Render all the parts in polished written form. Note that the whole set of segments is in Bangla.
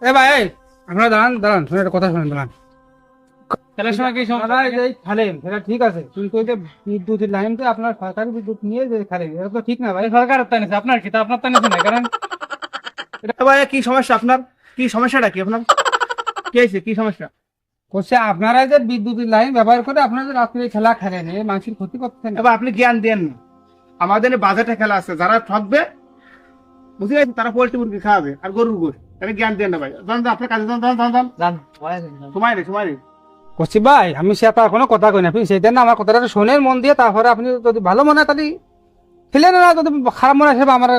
এ ভাই এই, আপনারা দাঁড়ান দাঁড়ান, শুনে একটা কথা শুনেন, দাঁড়ান। খেলার সময় কি আপনারা এই যে খেলেন সেটা ঠিক আছে, কিন্তু ওই যে বিদ্যুতের লাইনটা আপনার সরকারি বিদ্যুৎ নিয়ে যে খেলেন এটা তো ঠিক না ভাই। সরকার টানেছে আপনার কি তা আপনার টানেছে না কারণ ভাই কি সমস্যা আপনার? কি সমস্যাটা কি আপনার? কি হয়েছে? কি সমস্যা? করছে আপনারা যে বিদ্যুতের লাইন ব্যবহার করে আপনারা যে রাত্রে খেলা খেলেন, এই মানুষের ক্ষতি করতেছেন। এবার আপনি জ্ঞান দেন না। আমাদের বাজেটে খেলা আছে, যারা ঠকবে বুঝতে পারছেন তারা পোল্ট্রি মুরগি খাওয়াবে আর গরুর গোশ। তাহলে জ্ঞান দেন না ভাই। জান আপনার কাজে যান। সময় নেই। করছি ভাই, আমি সে আপনার কোনো কথা কই না, আপনি সেটা না আমার কথাটা শোনেন মন দিয়ে, তারপরে আপনি যদি ভালো মনে হয় তাহলে খেলেন, না যদি খারাপ মনে হয় আমার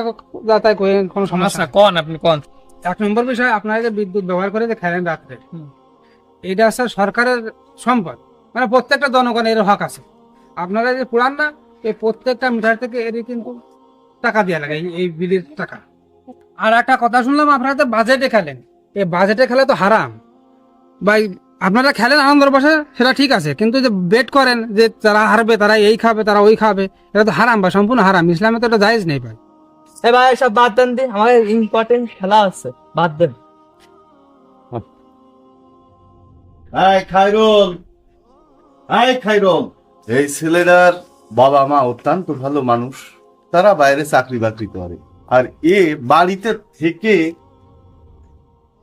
তাই কই কোনো সমস্যা আচ্ছা কোন আপনি কোন 1 নম্বর বিষয়, আপনারা যে বিদ্যুৎ ব্যবহার করে যে খেলেন রাত্রে, এটা হচ্ছে সরকারের সম্পদ, মানে প্রত্যেকটা জনগণের হক আছে। আপনারা যে পুরান না, এই প্রত্যেকটা মিটার থেকে এর কিন্তু টাকা দেওয়া লাগে, এই বিলের টাকা। আর একটা কথা শুনলাম আপনারা তো বাজেটে খেলেন, এই বাজেটে খেলে তো হারাম ভাই। আপনারা খেলেন আনন্দের বসে সেটা ঠিক আছে, কিন্তু যে বেট করেন যে তারা হারবে, তারা এই খাবে, তারা ওই খাবে, এটা তো হারাম ভাই, সম্পূর্ণ হারাম। ইসলামে তো এটা জায়েজ নেই ভাই। এ ভাই সব বাদ দেন দি, আমার ইম্পর্টেন্ট খেলা আছে, বাদ দেন। খাইরুল, এই ছেলেটার বাবা মা অত্যন্ত ভালো মানুষ, তারা বাইরে চাকরি বাকরি করে, আর এ বাড়িতে থেকে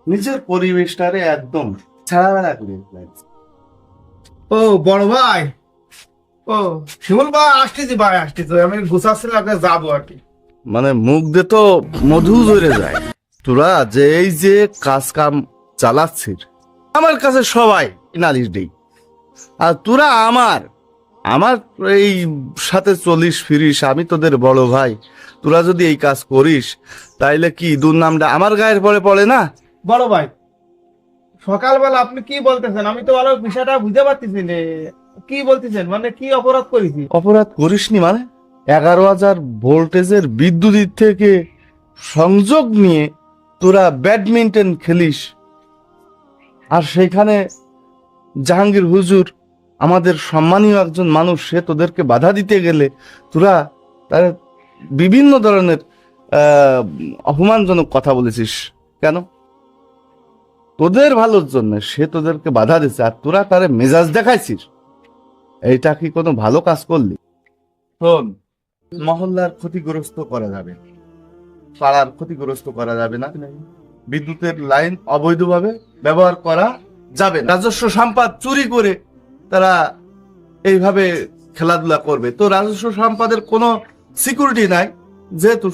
নিজের পরিবেশটারে একদম ছাড়াবেড়া করে ফেলেছে। ও বড় ভাই, ও শিমুল ভাই আসতেছি ভাই, আসতেছি। আমি গুছাচ্ছিলাম, আপনার যাবো আর কি। মানে মুখ দিয়ে তো মধু ঝরে যায়। তোরা যে এই যে কাজ কাম চালাচ্ছিস, আমার কাছে সবাই নালিশ দেই, আর তোরা আমার এই সাথে চলিস ফিরিস, আমি তোদের বড় ভাই। তোরা যদি এই কাজ করিস তাইলে কি দুর্নামটা আমার গায়ের পরে পড়ে না? বড় ভাই, সকালবেলা আপনি কি বলতেছেন? আমি তো ভালো বিষয়টা বুঝতে পারতেছি না। কি বলতেছেন? মানে কি অপরাধ করেছি? অপরাধ করিসনি মানে 11,000 ভোল্টেজের বিদ্যুৎ থেকে সংযোগ নিয়ে তোরা ব্যাডমিন্টন খেলিস, আর সেখানে জাহাঙ্গীর হুজুর আমাদের সম্মানীয় একজন মানুষ, সে তোদেরকে বাধা দিতে গেলে তোরা তার বিভিন্ন ধরনের অপমানজনক কথা বলেছিস। কেন? তোদের ভালোর জন্য সে তোদেরকে বাধা দিচ্ছে, আর তোরা তারে মেজাজ দেখাইছিস। এইটা কি কোনো ভালো কাজ করলি? শোন, মহল্লার ক্ষতিগ্রস্ত করা যাবে, পাড়ার ক্ষতিগ্রস্ত করা যাবে না, বিদ্যুতের লাইন অবৈধভাবে ব্যবহার করা যাবে না। রাজস্ব সম্পদ চুরি করে তারা এইভাবে খেলাধুলা করবে, তো রাজস্ব সম্পদের কোনো সিকিউরিটি নাই,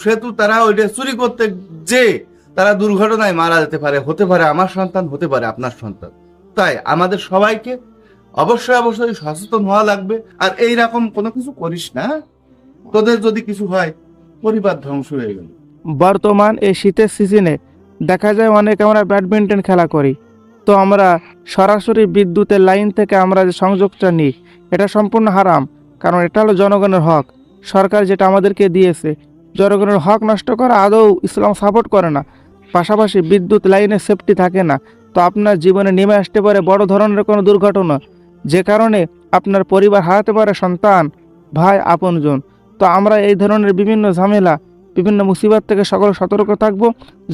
সেহেতু তারা ওইটা চুরি করতে যে তারা দুর্ঘটনায় মারা যেতে পারে, হতে পারে আমার সন্তান, হতে পারে আপনার সন্তান। তাই আমাদের সবাইকে অবশ্যই সচেতন হওয়া লাগবে। আর এইরকম কোনো কিছু করিস না, তোদের যদি কিছু হয় পরিবার ধ্বংস হয়ে গেল। বর্তমান এই শীতের সিজনে দেখা যায় অনেক আমরা ব্যাডমিন্টন খেলা করি, তো আমরা সরাসরি বিদ্যুতের লাইন থেকে আমরা যে সংযোগটা নিই এটা সম্পূর্ণ হারাম, কারণ এটা হলো জনগণের হক। সরকার যেটা আমাদেরকে দিয়েছে, জনগণের হক নষ্ট করা আদৌ ইসলাম সাপোর্ট করে না। পাশাপাশি বিদ্যুৎ লাইনের সেফটি থাকে না, তো আপনার জীবনে নেমে আসতে পারে বড় ধরনের কোনো দুর্ঘটনা, যে কারণে আপনার পরিবার হারাতে পারে সন্তান, ভাই, আপনজন। তো আমরা এই ধরনের বিভিন্ন ঝামেলা, বিভিন্ন মুসিবত থেকে সকল সতর্ক থাকবো,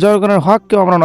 জনগণের হককেও আমরা